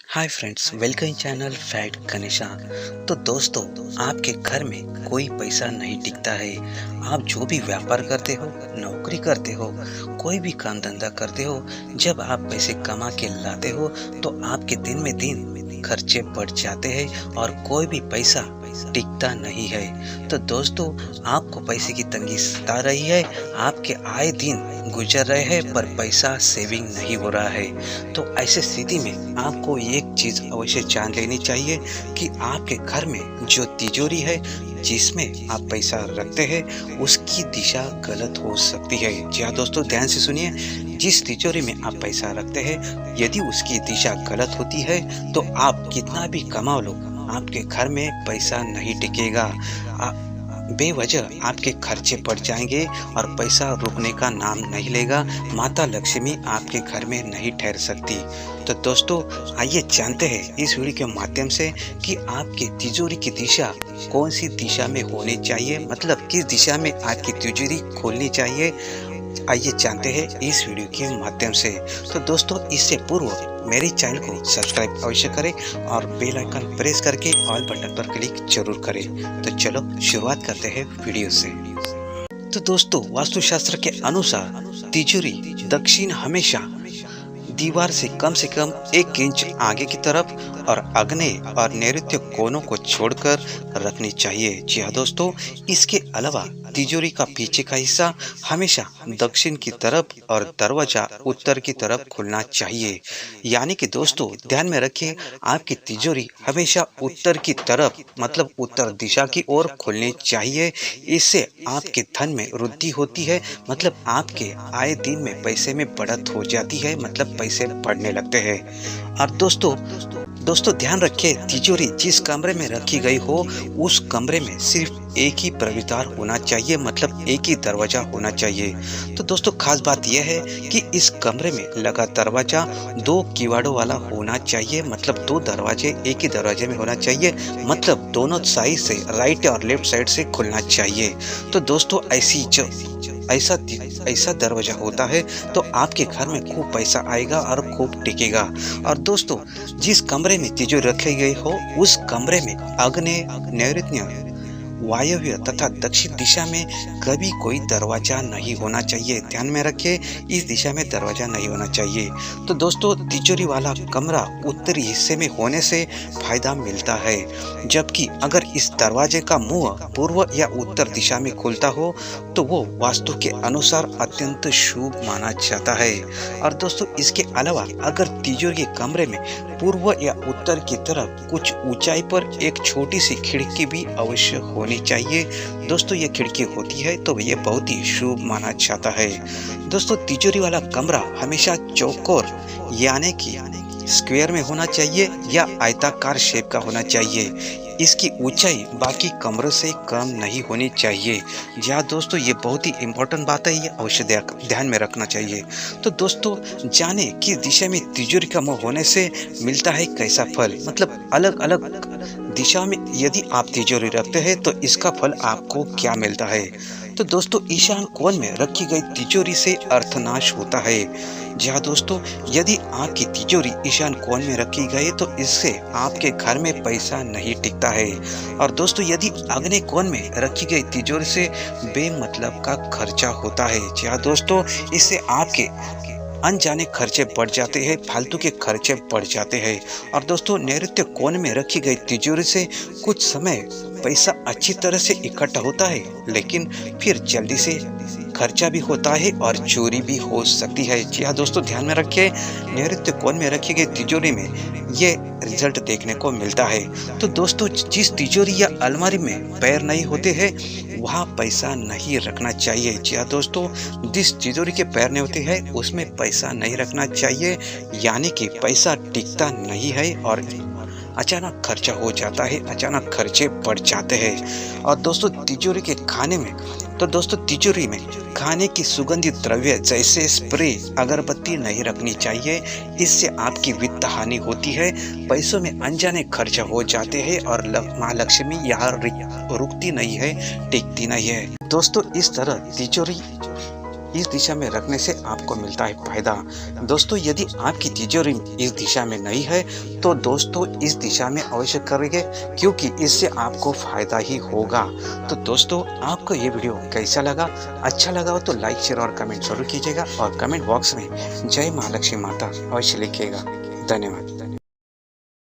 Hi friends, welcome channel fact Ganesha. तो दोस्तों, आपके घर में कोई पैसा नहीं टिकता है। आप जो भी व्यापार करते हो, नौकरी करते हो, कोई भी काम धंधा करते हो, जब आप पैसे कमा के लाते हो तो आपके दिन में दिन खर्चे बढ़ जाते हैं और कोई भी पैसा टिकता नहीं है। तो दोस्तों, आपको पैसे की तंगी सता रही है, आपके आए दिन गुजर रहे हैं पर पैसा सेविंग नहीं हो रहा है। तो ऐसे स्थिति में आपको एक चीज अवश्य जान लेनी चाहिए कि आपके घर में जो तिजोरी है जिसमें आप पैसा रखते हैं उसकी दिशा गलत हो सकती है। जी हाँ दोस्तों, ध्यान से सुनिए। जिस तिजोरी में आप पैसा रखते हैं यदि उसकी दिशा गलत होती है तो आप कितना भी कमा लो, आपके घर में पैसा नहीं टिकेगा। बेवजह आपके खर्चे बढ़ जाएंगे और पैसा रुकने का नाम नहीं लेगा। माता लक्ष्मी आपके घर में नहीं ठहर सकती। तो दोस्तों, आइए जानते हैं इस वीडियो के माध्यम से कि आपकी तिजोरी की दिशा कौन सी दिशा में होनी चाहिए, मतलब किस दिशा में आपकी तिजोरी खोलनी चाहिए। आइए जानते हैं इस वीडियो के माध्यम से। तो दोस्तों, इससे पूर्व मेरे चैनल को सब्सक्राइब अवश्य करें और बेल आइकन प्रेस करके ऑल बटन पर क्लिक जरूर करें। तो चलो शुरुआत करते हैं वीडियो से। तो दोस्तों, वास्तुशास्त्र के अनुसार तिजोरी दक्षिण हमेशा दीवार से कम 1 इंच आगे की तरफ और आग्नेय और नैऋत्य कोनों को छोड़कर रखनी चाहिए। जी हाँ दोस्तों, इसके अलावा तिजोरी का पीछे का हिस्सा हमेशा दक्षिण की तरफ और दरवाजा उत्तर की तरफ खुलना चाहिए। यानी कि दोस्तों, ध्यान में रखिए, आपकी तिजोरी हमेशा उत्तर की तरफ, मतलब उत्तर दिशा की ओर खुलनी चाहिए। इससे आपके धन में वृद्धि होती है, मतलब आपके आए दिन में पैसे में बढ़त हो जाती है, मतलब पैसे बढ़ने लगते हैं। और दोस्तों ध्यान रखिए, तिजोरी जिस कमरे में रखी गई हो उस कमरे में सिर्फ एक ही प्रवेशद्वार होना चाहिए, मतलब एक ही दरवाजा होना चाहिए। तो दोस्तों, खास बात यह है कि इस कमरे में लगा दरवाजा 2 किवाड़ों वाला होना चाहिए, मतलब 2 दरवाजे एक ही दरवाजे में होना चाहिए, मतलब दोनों साइड से, राइट और लेफ्ट साइड से खुलना चाहिए। तो दोस्तों, ऐसा दरवाजा होता है तो आपके घर में खूब पैसा आएगा और खूब टिकेगा। और दोस्तों, जिस कमरे में तिजोरी रखी गई हो उस कमरे में आग्नेय, नैऋत्य, वायव्य तथा दक्षिण दिशा में कभी कोई दरवाजा नहीं होना चाहिए। ध्यान में रखिए, इस दिशा में दरवाजा नहीं होना चाहिए। तो दोस्तों, तिजोरी वाला कमरा उत्तरी हिस्से में होने से फायदा मिलता है, जबकि अगर इस दरवाजे का मुंह पूर्व या उत्तर दिशा में खुलता हो तो वो वास्तु के अनुसार अत्यंत शुभ माना जाता है। और दोस्तों, इसके अलावा अगर तिजोरी के कमरे में पूर्व या उत्तर की तरफ कुछ ऊंचाई पर एक छोटी सी खिड़की भी अवश्य होनी चाहिए। दोस्तों, ये खिड़की होती है तो ये बहुत ही शुभ माना जाता है। दोस्तों, तिजोरी वाला कमरा हमेशा चौकोर यानी कि स्क्वायर में होना चाहिए या आयताकार शेप का होना चाहिए। इसकी ऊंचाई बाकी कमरों से कम नहीं होनी चाहिए। जी हाँ दोस्तों, ये बहुत ही इम्पोर्टेंट बात है, ये अवश्य ध्यान में रखना चाहिए। तो दोस्तों, जाने किस दिशा में तिजोरी का मुंह होने से मिलता है कैसा फल, मतलब अलग अलग दिशा में यदि आप तिजोरी रखते हैं तो इसका फल आपको क्या मिलता है। तो दोस्तों, ईशान कोण में रखी गई तिजोरी से अर्थनाश होता है। जी हाँ दोस्तों, यदि आपकी तिजोरी ईशान कोण में रखी गई तो इससे आपके घर में पैसा नहीं टिकता है। और दोस्तों, यदि आग्नेय कोण में रखी गई तिजोरी से बेमतलब का खर्चा होता है। जी हाँ दोस्तों, इससे आपके अनजाने खर्चे बढ़ जाते हैं, फालतू के खर्चे बढ़ जाते हैं। और दोस्तों, नैऋत्य कोण में रखी गई तिजोरी से कुछ समय पैसा अच्छी तरह से इकट्ठा होता है, लेकिन फिर जल्दी से खर्चा भी होता है और चोरी भी हो सकती है। जी हाँ दोस्तों, ध्यान में रखिए, नैऋत्य कोण में रखी गई तिजोरी में ये रिजल्ट देखने को मिलता है। तो दोस्तों, जिस तिजोरी या अलमारी में पैर नहीं होते हैं वहाँ पैसा नहीं रखना चाहिए। जी हाँ दोस्तों, जिस तिजोरी के पैर नहीं होते हैं उसमें पैसा नहीं रखना चाहिए, यानी कि पैसा टिकता नहीं है और अचानक खर्चा हो जाता है, अचानक खर्चे बढ़ जाते हैं। और दोस्तों, तिजोरी के खाने में, तो दोस्तों तिजोरी में खाने की सुगंधित द्रव्य जैसे स्प्रे, अगरबत्ती नहीं रखनी चाहिए। इससे आपकी वित्त हानि होती है, पैसों में अनजाने खर्च हो जाते हैं और माँ लक्ष्मी यहाँ रुकती नहीं है, टिकती नहीं है। दोस्तों, इस तरह तिजोरी इस दिशा में रखने से आपको मिलता है फायदा। दोस्तों यदि आपकी तिजोरी इस दिशा में नहीं है तो दोस्तों इस दिशा में अवश्य करिए, क्योंकि इससे आपको फायदा ही होगा। तो दोस्तों आपको ये वीडियो कैसा लगा? अच्छा लगा हो तो लाइक शेयर और कमेंट जरूर कीजिएगा और कमेंट बॉक्स में जय महालक्ष्मी माता अवश्य लिखिएगा। धन्यवाद।